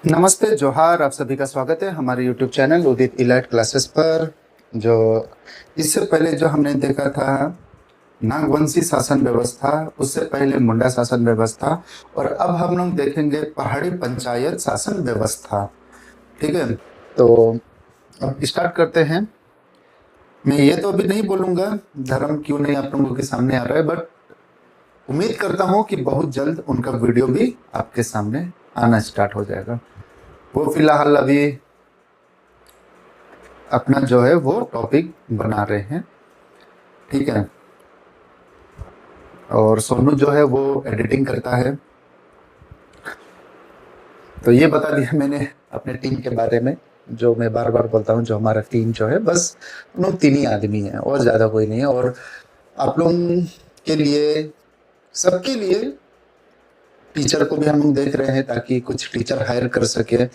नमस्ते, जोहार। आप सभी का स्वागत है हमारे YouTube चैनल उदित इलाइट क्लासेस पर। जो इससे पहले जो हमने देखा था नागवंशी शासन व्यवस्था, उससे पहले मुंडा शासन व्यवस्था, और अब हम लोग देखेंगे पहाड़ी पंचायत शासन व्यवस्था। ठीक है, तो अब स्टार्ट करते हैं। मैं ये तो अभी नहीं बोलूंगा धर्म क्यों नहीं आप लोगों के सामने आ रहा है, बट उम्मीद करता हूँ कि बहुत जल्द उनका वीडियो भी आपके सामने आना स्टार्ट हो जाएगा। वो फिलहाल अभी अपना जो है वो टॉपिक बना रहे हैं। ठीक है, और सोनू जो है वो एडिटिंग करता है। तो ये बता दिया मैंने अपने टीम के बारे में। जो मैं बार बार बोलता हूँ, जो हमारा टीम जो है, बस हम लोग 3 ही आदमी हैं और ज़्यादा कोई नहीं है। और आप लोग के लिए, सबके लिए, टीचर को भी हम लोग देख रहे हैं ताकि कुछ टीचर हायर कर सके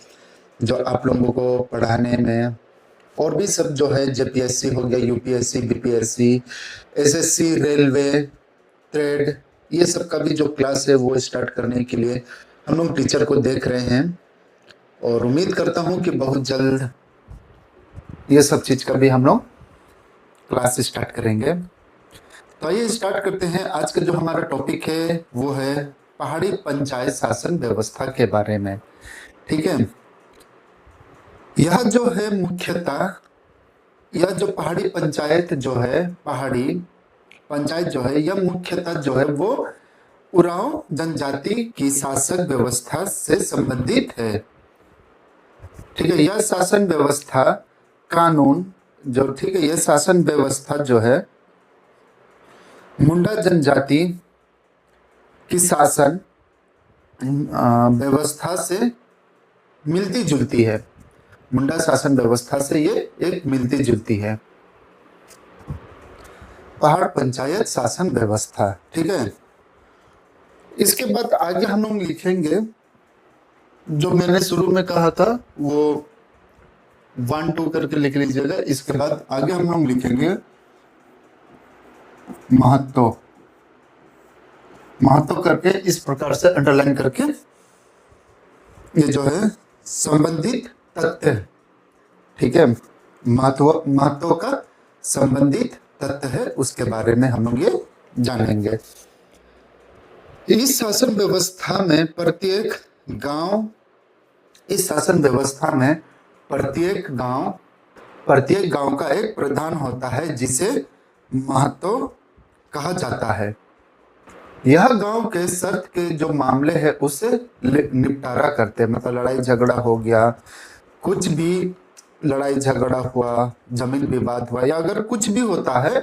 जो आप लोगों को पढ़ाने में। और भी सब जो है, जेपीएससी हो गया, UPSC, BPSC, SSC, railway, trade, ये सब का भी जो क्लास है वो स्टार्ट करने के लिए हम लोग टीचर को देख रहे हैं। और उम्मीद करता हूँ कि बहुत जल्द ये सब चीज़ का भी हम लोग क्लास स्टार्ट करेंगे। तो आइए स्टार्ट करते हैं। आज का जो हमारा टॉपिक है वो है पहाड़ी पंचायत शासन व्यवस्था के बारे में। ठीक है, यह जो है मुख्यतः, यह जो पहाड़ी पंचायत जो है, पहाड़ी पंचायत जो है, यह मुख्यतः जो है वो उरांव जनजाति की शासन व्यवस्था से संबंधित है। ठीक है, यह शासन व्यवस्था कानून जो, ठीक है, यह शासन व्यवस्था जो है मुंडा जनजाति की शासन व्यवस्था से मिलती जुलती है। मुंडा शासन व्यवस्था से ये एक मिलती जुलती है, पहाड़ पंचायत शासन व्यवस्था। ठीक है, इसके बाद आगे हम लोग लिखेंगे, जो मैंने शुरू में कहा था वो 1 2 करके लिख लीजिएगा। इसके बाद आगे हम लोग लिखेंगे महत्व। महत्व करके इस प्रकार से अंडरलाइन करके, ये जो है संबंधित तथ्य। ठीक है, महत्व, महत्व का संबंधित तथ्य है, उसके बारे में हम लोग ये जानेंगे। इस शासन व्यवस्था में प्रत्येक गांव, इस शासन व्यवस्था में प्रत्येक गांव का एक प्रधान होता है जिसे महतो कहा जाता है। यह गांव के शर्त के जो मामले हैं उससे निपटारा करते हैं। मतलब लड़ाई झगड़ा हो गया, कुछ भी लड़ाई झगड़ा हुआ, जमीन विवाद हुआ, या अगर कुछ भी होता है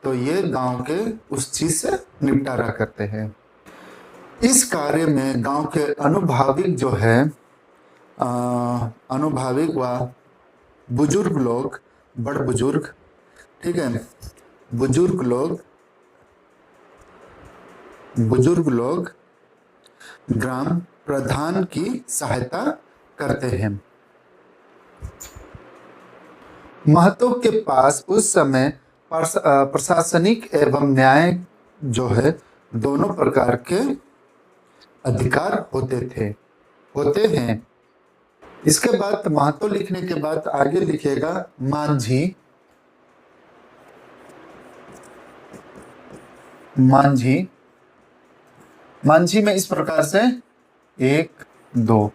तो ये गांव के उस चीज से निपटारा करते हैं। इस कार्य में गांव के अनुभाविक जो है, अनुभाविक व बुजुर्ग लोग, बड़ बुजुर्ग, ठीक है, बुजुर्ग लोग, ग्राम प्रधान की सहायता करते हैं। महतो के पास उस समय प्रशासनिक एवं न्याय जो है दोनों प्रकार के अधिकार होते हैं। इसके बाद महतो लिखने के बाद आगे लिखेगा मांझी। मांझी में इस प्रकार से 1 2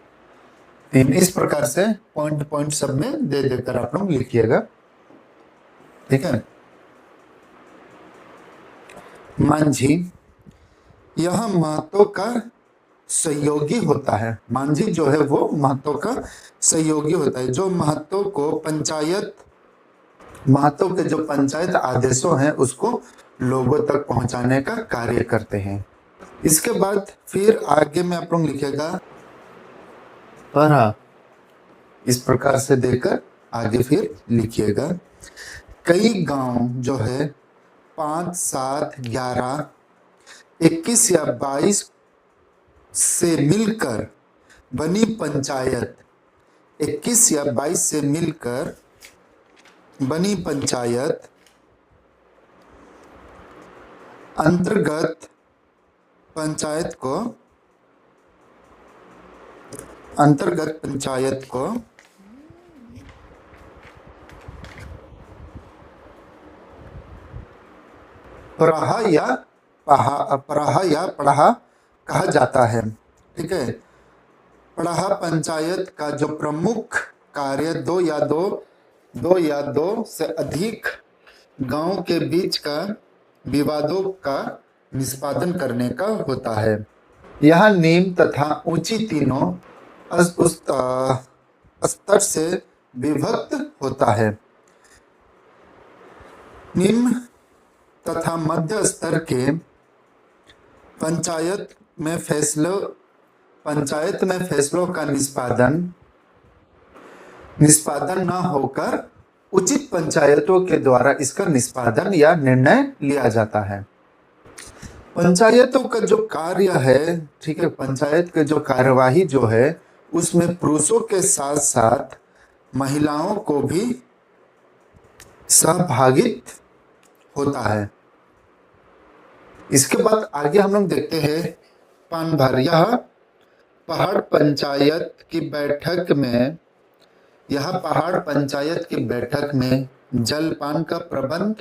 3 इस प्रकार से पॉइंट पॉइंट सब में दे देकर आप लोग लिखिएगा। ठीक है, मांझी यह महतो का सहयोगी होता है। मांझी जो है वो महतो का सहयोगी होता है, जो महतो के जो पंचायत आदेशों हैं उसको लोगों तक पहुंचाने का कार्य करते हैं। इसके बाद फिर आगे में आप लोग लिखेगा परा, इस प्रकार से देकर आगे फिर लिखिएगा। कई गांव जो है 5 7 11 21 या 22 से मिलकर बनी पंचायत, 21 या 22 से मिलकर बनी पंचायत अंतर्गत पंचायत को अंतर्गत पंचायत को प्रहा या पढ़ा कहा जाता है। ठीक है, पढ़ा पंचायत का जो प्रमुख कार्य दो या दो से अधिक गांव के बीच का विवादों का निष्पादन करने का होता है। यह निम्न तथा ऊंची तीनों उस स्तर से विभक्त होता है। निम्न तथा मध्य स्तर के पंचायत में फैसलों का निष्पादन न होकर उचित पंचायतों के द्वारा इसका निष्पादन या निर्णय लिया जाता है। पंचायतों का जो कार्य है, ठीक है, पंचायत के जो कार्यवाही जो है उसमें पुरुषों के साथ साथ महिलाओं को भी सहभागित होता है। इसके बाद आगे हम लोग देखते हैं पान भर। यह पहाड़ पंचायत की बैठक में जलपान का प्रबंध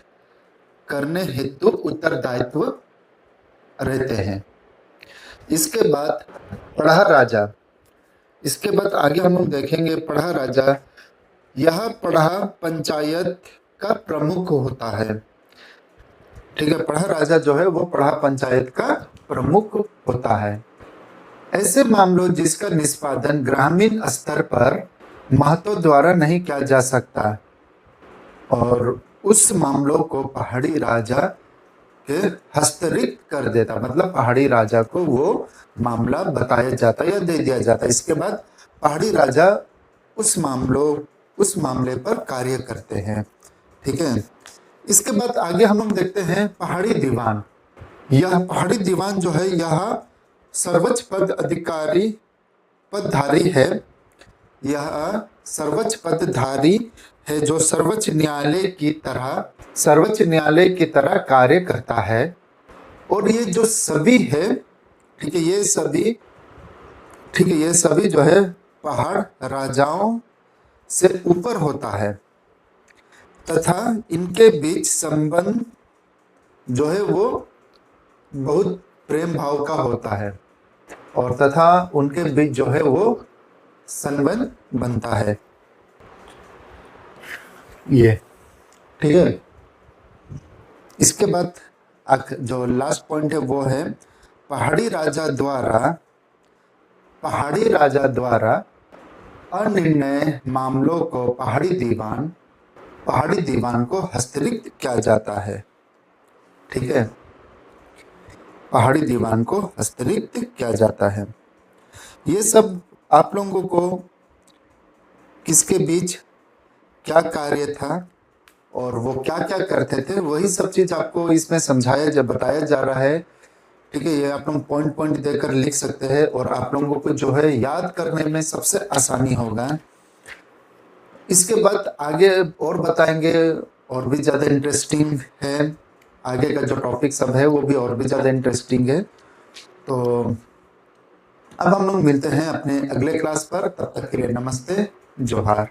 करने हेतु उत्तरदायित्व रहते हैं। इसके बाद पढ़ा राजा, इसके बाद आगे हम लोग देखेंगे पढ़ा राजा। यह पढ़ा पंचायत का प्रमुख होता है। ठीक है, पढ़ा राजा जो है वो पढ़ा पंचायत का प्रमुख होता है। ऐसे मामलों जिसका निष्पादन ग्रामीण स्तर पर महतो द्वारा नहीं किया जा सकता और उस मामलों को पहाड़ी राजा के हस्तरिक्त कर देता, मतलब पहाड़ी राजा को वो मामला बताया जाता या दे दिया जाता। इसके बाद पहाड़ी राजा उस मामले पर कार्य करते हैं। ठीक है, इसके बाद आगे हम लोग देखते हैं पहाड़ी दीवान। यह पहाड़ी दीवान जो है यह सर्वोच्च पदधारी है। यह सर्वोच्च पदधारी है जो सर्वोच्च न्यायालय की तरह कार्य करता है। और ये जो सभी है, ठीक है, ये सभी जो है पहाड़ राजाओं से ऊपर होता है तथा इनके बीच संबंध जो है वो बहुत प्रेम भाव का होता है और तथा उनके बीच जो है वो संबंध बनता है। ये ठीक है। इसके बाद जो लास्ट पॉइंट है वो है पहाड़ी राजा द्वारा अनिर्णय मामलों को पहाड़ी दीवान को हस्तरिक्त किया जाता है। ठीक है, पहाड़ी दीवान को हस्तरिक्त किया जाता है। ये सब आप लोगों को किसके बीच क्या कार्य था और वो क्या क्या करते थे वही सब चीज आपको इसमें बताया जा रहा है। ठीक है, ये आप लोग पॉइंट देकर लिख सकते हैं और आप लोगों को जो है याद करने में सबसे आसानी होगा। इसके बाद आगे और बताएंगे और भी ज़्यादा इंटरेस्टिंग है। आगे का जो टॉपिक सब है वो भी और भी ज़्यादा इंटरेस्टिंग है। तो अब हम लोग मिलते हैं अपने अगले क्लास पर। तब तक के लिए नमस्ते, जोहार।